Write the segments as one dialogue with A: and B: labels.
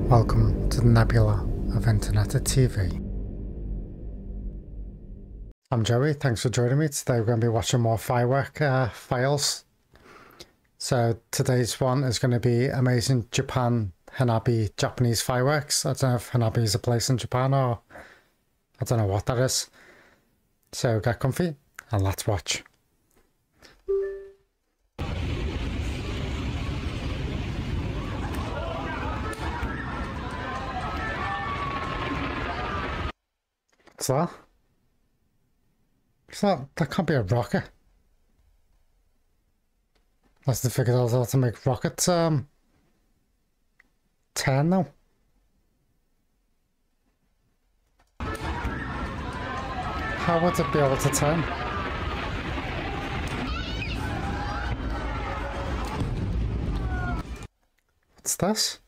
A: Welcome to the nebula of internet TV. I'm Joey, thanks for joining me. Today we're going to be watching more firework files. So today's one is going to be amazing Japan hanabi Japanese fireworks. I don't know if hanabi is a place in Japan or I don't know what that is. So get comfy and let's watch. What's that? That can't be a rocket. Unless they figured out how to make rockets turn now. How would it be able to turn? What's this?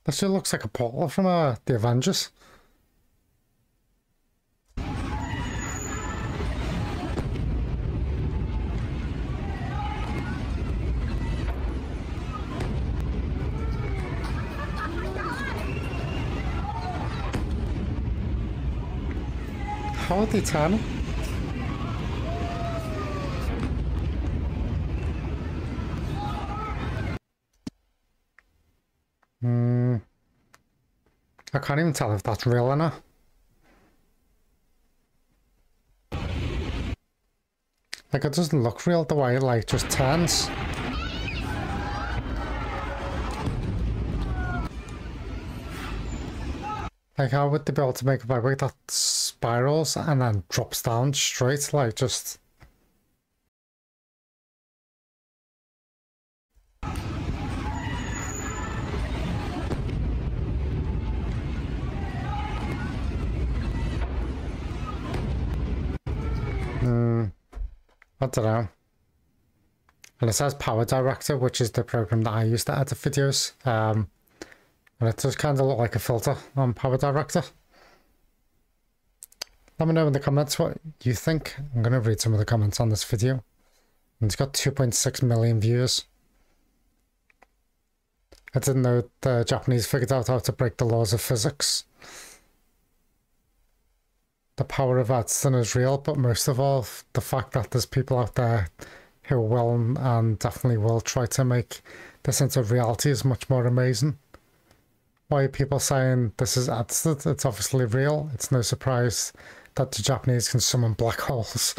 A: This just looks like a portal from the Avengers. How are they turning? I can't even tell if that's real or not. Like, it doesn't look real the way it like just turns. Like, how would they be able to make a firework that spirals and then drops down straight, like just... I don't know. And it says Power Director, which is the program that I use to edit videos. And it does kind of look like a filter on Power Director. Let me know in the comments what you think. I'm going to read some of the comments on this video. And it's got 2.6 million views. I didn't know the Japanese figured out how to break the laws of physics. The power of Edison is real, but most of all, the fact that there's people out there who will and definitely will try to make this into reality is much more amazing. Why are people saying this is Edison? It's obviously real. It's no surprise that the Japanese can summon black holes.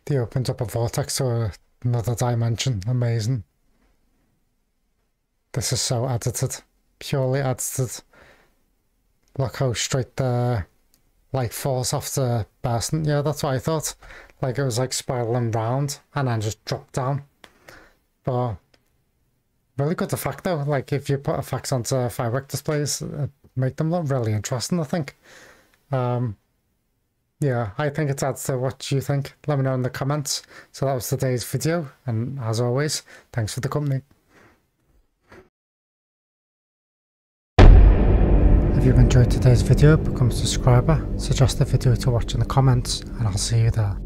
A: They opened up a vortex to another dimension. Amazing. This is so edited. Purely edited. Look how straight the light falls off the basin. Yeah, that's what I thought. Like it was like spiraling round and then just dropped down. But really good effect though. Like if you put effects onto firework displays, it make them look really interesting, I think. Yeah, I think it's adds to what you think. Let me know in the comments. So that was today's video, and as always, thanks for the company. If you've enjoyed today's video, become a subscriber, suggest a video to watch in the comments, and I'll see you there.